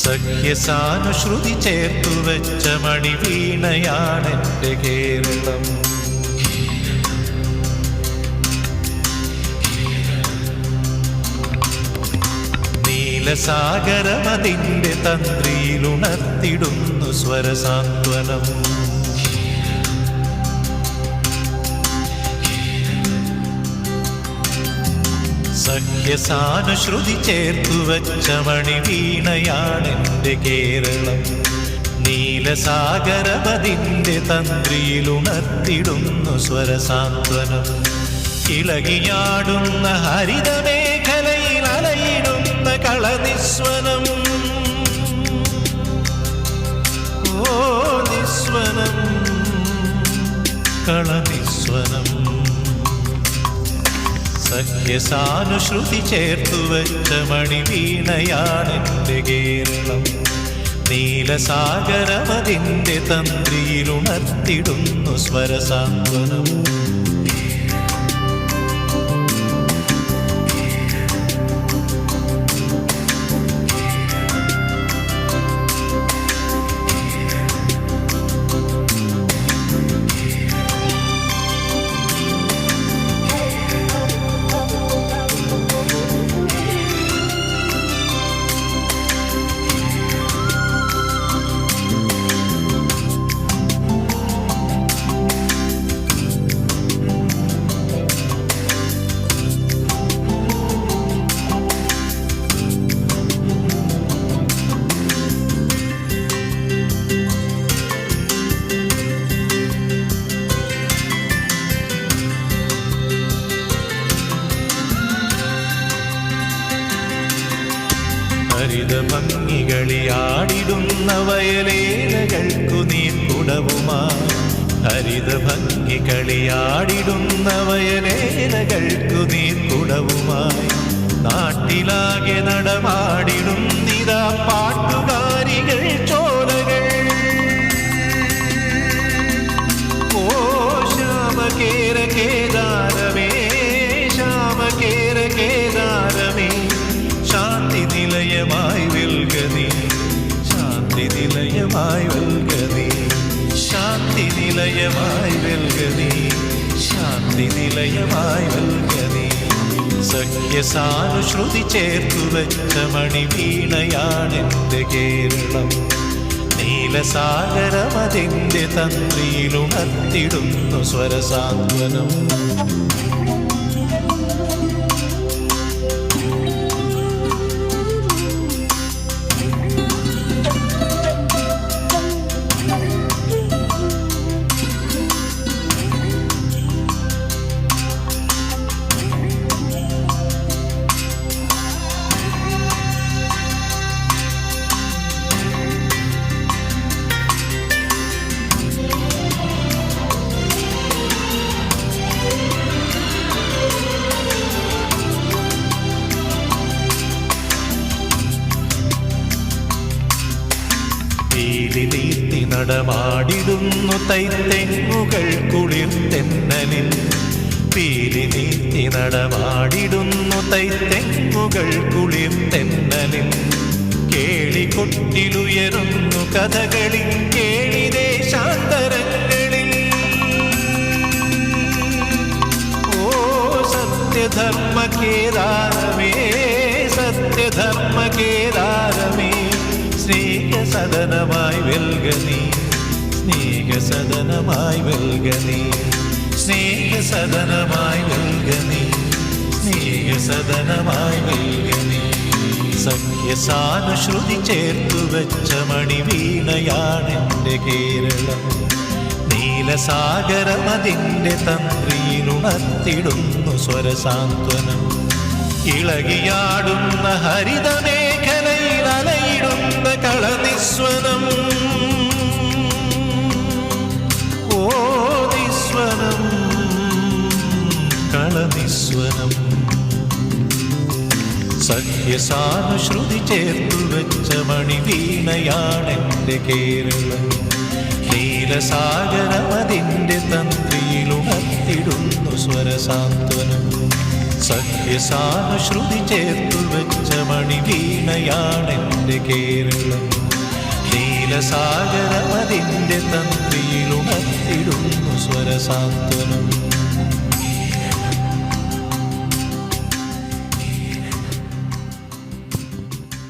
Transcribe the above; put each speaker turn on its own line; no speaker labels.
സഖ്യസാനുശ്രുതി ചേർത്തു വെച്ച മണിവീണയാണെൻ്റെ കേരളം. നീലസാഗരമതിൻ്റെ തന്ത്രിയിലുണർത്തിടുന്നു സ്വരസാന്ത്വനം. സഖ്യസാനുശ്രുതി ചേർത്തു വച്ച മണിവീണയാണെൻ്റെ കേരളം. നീലസാഗരമതിൻ്റെ തന്ത്രിയിലുണർത്തിടുന്നു സ്വരസാന്ത്വനം. ഇളകിയാടുന്ന ഹരിതമേഖലയിൽ അലയിടുന്ന കളനിസ്വനം. ഓ നിസ്വനം, കളനിസ്വനം. സഖ്യസാനുശ്രുതി ചേർത്തു വെച്ച മണിവീണയാണെൻ്റെ കേരളം. നീലസാഗരമതിൻ്റെ തന്ത്രിയിലുണർത്തിടുന്നു സ്വരസാന്ത്വനം. ഹരിതഭംഗികളിയാടിടുന്ന വയലേലകൾക്കു നീർക്കുടവുമായി. ഹരിതഭംഗികളിയാടിടുന്ന വയലേലകൾക്കു നീർക്കുടവുമായി. നാട്ടിലാകെ നടമാടിടുന്നിതാ പാട്ടുകാരികൾ ചോലകൾ. ഓ ശ്യാമകേര കേദാരമേ, ശ്യാമകേര കേദാരമേ, ശാന്തി നിലയമായി വെൽകനീ, ശാന്തി നിലയമായി വെൽകനീ, ശാന്തി നിലയമായി വെൽകനീ, ശാന്തി നിലയമായി വെൽകനീ. സഖ്യസാനുശ്രുതി ചേർത്തു വെച്ച മണിവീണയാണെൻ്റെ കേരളം. നീലസാഗരമതിൻ്റെ തന്ത്രിയിലുണർത്തിടുന്നു സ്വരസാന്ത്വനം. നീർത്തി നടമാടിടുന്നു തൈത്തെങ്ങുകൾ കുളിർത്തെന്നലിൽ. പീലി നീർത്തി നടമാടിടുന്നു തൈത്തെങ്ങുകൾ കുളിർത്തെന്നലിൽ. കേളികൊട്ടിലുയരുന്നു കഥകളിൽ കേളിദേശാന്തരങ്ങളിൽ. ഓ സത്യധർമ്മ കേദാരമേ, സത്യധർമ്മ കേദാരമേ, സ്നേഹസദനമായി വെൽകനീ, സ്നേഹസദനമായി വെൽകനീ, സ്നേഹസദനമായി വെൽകനീ, സ്നേഹസദനമായി വെൽകനീ. സഖ്യസാനുശ്രുതി ചേർത്തു വെച്ച മണിവീണയാണെൻ്റെ കേരളം. നീലസാഗരമതിൻ്റെ തന്ത്രിയിലുണർത്തിടുന്നു സ്വരസാന്ത്വനം. ഇളകിയാടുന്ന ഹരിതമേഖലയിൽ അലയിടുന്ന കളനിസ്വനം. ഓ നിസ്വനം, കളനിസ്വനം. സഖ്യസാനുശ്രുതി ചേർത്തു വെച്ച മണിവീണയാണെൻ്റെ കേരളം. നീലസാഗരമതിൻ്റെ തന്ത്രിയിലുണർത്തിടുന്നു സ്വരസാന്ത്വനം. സഹ്യസാനുശ്രുതി ചേർത്തു വെച്ച മണിവീണയാണെൻ്റെ കേരളം. നീലസാഗരമതിൻ്റെ തന്ത്രിയിലുണർത്തിടുന്നു സ്വരസാന്ത്വനം.